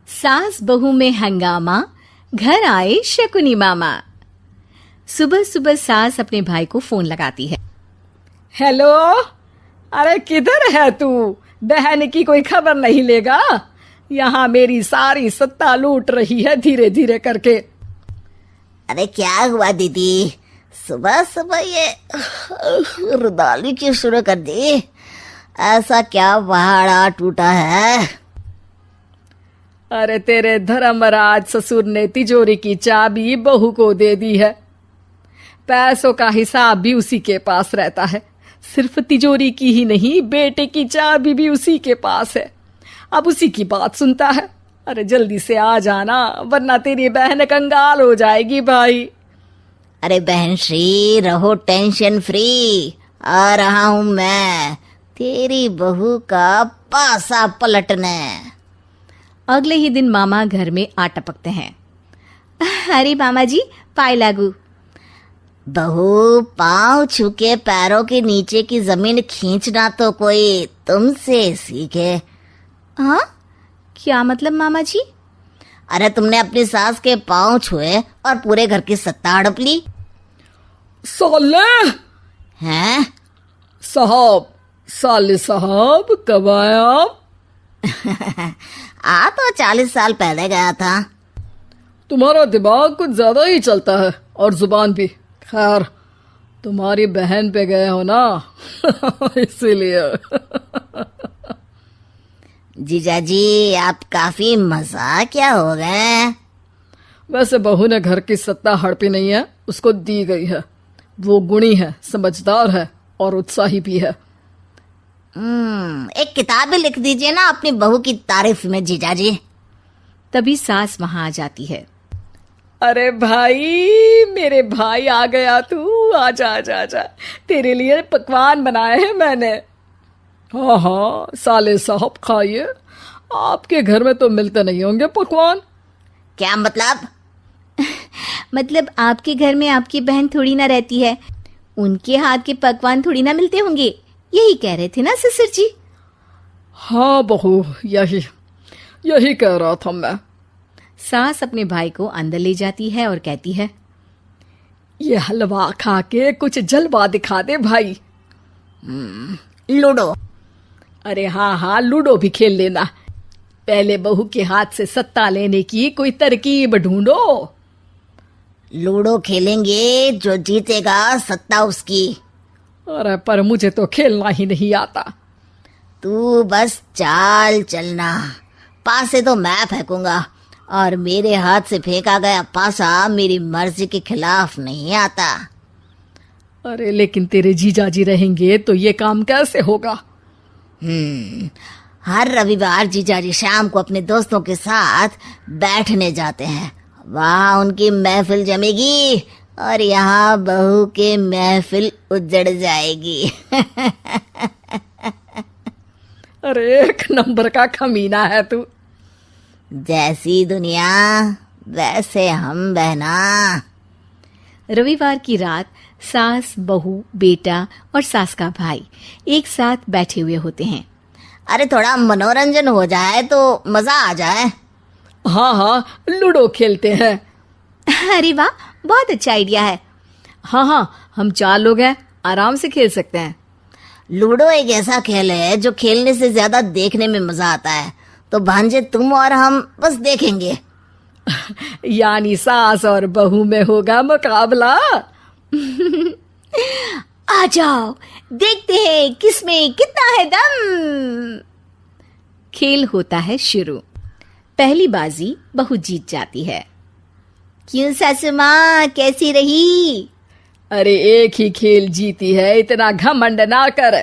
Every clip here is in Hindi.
सास बहू में हंगामा, घर आए शकुनी मामा। सुबह सुबह सास अपने भाई को फोन लगाती है। हेलो, अरे किधर है तू? बहन की कोई खबर नहीं लेगा? यहाँ मेरी सारी सत्ता लूट रही है धीरे धीरे करके। अरे क्या हुआ दीदी, सुबह सुबह ये रुदाली क्यों शुरू कर दी? ऐसा क्या पहाड़ा टूटा है? अरे तेरे धर्मराज ससुर ने तिजोरी की चाबी बहू को दे दी है। पैसों का हिसाब भी उसी के पास रहता है। सिर्फ तिजोरी की ही नहीं, बेटे की चाबी भी उसी के पास है। अब उसी की बात सुनता है। अरे जल्दी से आ जाना, वरना तेरी बहन कंगाल हो जाएगी भाई। अरे बहन श्री, रहो टेंशन फ्री। आ रहा हूं मैं, तेरी बहू का पासा पलटने। अगले ही दिन मामा घर में आ टपकते हैं। अरे मामा जी, पाए लागू। बहू, पाँव छू के पैरों के नीचे की जमीन खींचना तो कोई तुमसे सीखे। हाँ, क्या मतलब मामा जी? अरे तुमने अपनी सास के पाँव छुए और पूरे घर की सत्ता हड़प ली। साले हैं? साहब, साले साहब कब आए आप? आ तो 40 साल पहले गया था। तुम्हारा दिमाग कुछ ज्यादा ही चलता है और जुबान भी। खैर, तुम्हारी बहन पे गए हो ना इसीलिए। जीजा जी, आप काफी मजाकिया हो गए। वैसे बहू ने घर की सत्ता हड़पी नहीं है, उसको दी गई है। वो गुणी है, समझदार है और उत्साही भी है। एक किताब भी लिख दीजिए ना अपनी बहू की तारीफ में जीजा जी। तभी सास वहां आ जाती है। अरे भाई, मेरे भाई आ गया तू। आजा आजा आजा, तेरे लिए पकवान बनाए हैं मैंने। हाँ हाँ साले साहब, खाइए। आपके घर में तो मिलते नहीं होंगे पकवान। क्या मतलब? मतलब आपके घर में आपकी बहन थोड़ी ना रहती है, उनके हाथ के पकवान थोड़ी ना मिलते होंगे, यही कह रहे थे ना ससुर जी? हाँ बहू, यही कह रहा था मैं। सास अपने भाई को अंदर ले जाती है और कहती है, ये हलवा खा के कुछ जलवा दिखा दे भाई। लूडो? अरे हाँ हाँ, लूडो भी खेल लेना। पहले बहू के हाथ से सत्ता लेने की कोई तरकीब ढूंढो। लूडो खेलेंगे, जो जीतेगा सत्ता उसकी। अरे पर मुझे तो खेलना ही नहीं आता। तू बस चाल चलना, पासे तो मैं फेंकूंगा और मेरे हाथ से फेंका गया पासा मेरी मर्जी के खिलाफ नहीं आता। अरे लेकिन तेरे जीजाजी रहेंगे तो ये काम कैसे होगा? हर रविवार जीजाजी शाम को अपने दोस्तों के साथ बैठने जाते हैं। वहाँ उनकी महफिल जमेगी और यहाँ बहू की महफिल उजड़ जाएगी। अरे एक नंबर का कमीना है तू। जैसी दुनिया वैसे हम बहना। रविवार की रात सास, बहू, बेटा और सास का भाई एक साथ बैठे हुए होते हैं। अरे थोड़ा मनोरंजन हो जाए तो मजा आ जाए। हाँ हाँ, लूडो खेलते हैं। अरे वाह, बहुत अच्छा आइडिया है। हाँ हाँ, हम 4 लोग हैं, आराम से खेल सकते हैं। लूडो एक ऐसा खेल है जो खेलने से ज्यादा देखने में मजा आता है। तो भांजे, तुम और हम बस देखेंगे। यानी सास और बहू में होगा मुकाबला। आ जाओ, देखते हैं किसमें कितना है दम। खेल होता है शुरू। पहली बाजी बहू जीत जाती है। क्यों सासू माँ, कैसी रही? अरे एक ही खेल जीती है, इतना घमंड ना कर।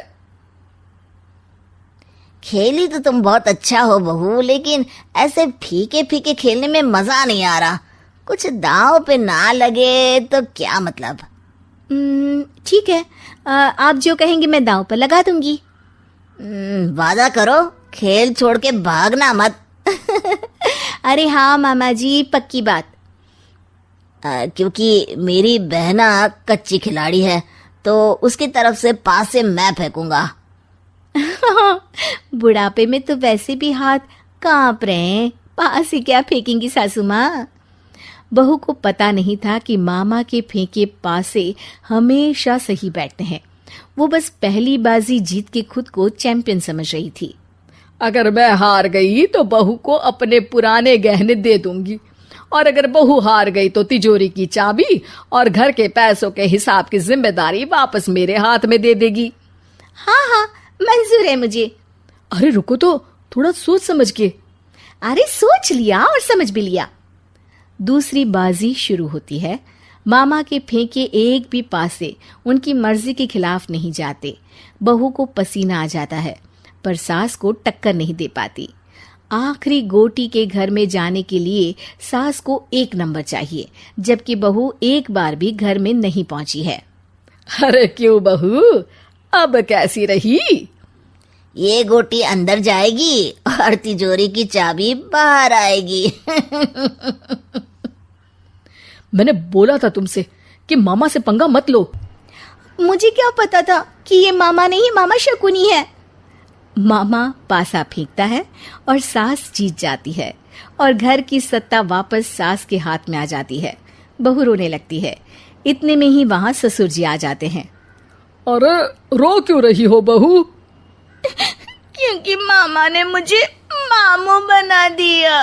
खेली तो तुम बहुत अच्छा हो बहू, लेकिन ऐसे फीके फीके खेलने में मजा नहीं आ रहा। कुछ दांव पे ना लगे तो क्या मतलब? ठीक है, आप जो कहेंगे मैं दांव पर लगा दूंगी। वादा करो, खेल छोड़ के भागना मत। अरे हाँ मामा जी, पक्की बात। क्योंकि मेरी बहना कच्ची खिलाड़ी है, तो उसकी तरफ से पास से मैं फेंकूंगा। बुढ़ापे में तो वैसे भी हाथ कांप रहे हैं, पास से क्या फेंकेंगी सासू माँ। बहू को पता नहीं था कि मामा के फेंके पासे हमेशा सही बैठते हैं। वो बस पहली बाजी जीत के खुद को चैंपियन समझ रही थी। अगर मैं हार गई तो बहू को अपने पुराने गहने दे दूंगी, और अगर बहू हार गई तो तिजोरी की चाबी और घर के पैसों के हिसाब की जिम्मेदारी वापस मेरे हाथ में दे देगी। हाँ हाँ, मंजूर है मुझे। अरे रुको तो, थोड़ा सोच समझ के। अरे सोच लिया और समझ भी लिया। दूसरी बाजी शुरू होती है। मामा के फेंके एक भी पासे उनकी मर्जी के खिलाफ नहीं जाते। बहू को पसीना आ जाता है, पर सास को टक्कर नहीं दे पाती। आखिरी गोटी के घर में जाने के लिए सास को 1 नंबर चाहिए, जबकि बहू एक बार भी घर में नहीं पहुंची है। अरे क्यों बहू, अब कैसी रही? ये गोटी अंदर जाएगी और तिजोरी की चाबी बाहर आएगी। मैंने बोला था तुमसे कि मामा से पंगा मत लो। मुझे क्या पता था कि ये मामा नहीं, मामा शकुनी है। मामा पासा फेंकता है और सास जीत जाती है और घर की सत्ता वापस सास के हाथ में आ जाती है। बहू रोने लगती है। इतने में ही वहां ससुर जी आ जाते हैं। अरे रो क्यों रही हो बहू? क्योंकि मामा ने मुझे मामू बना दिया।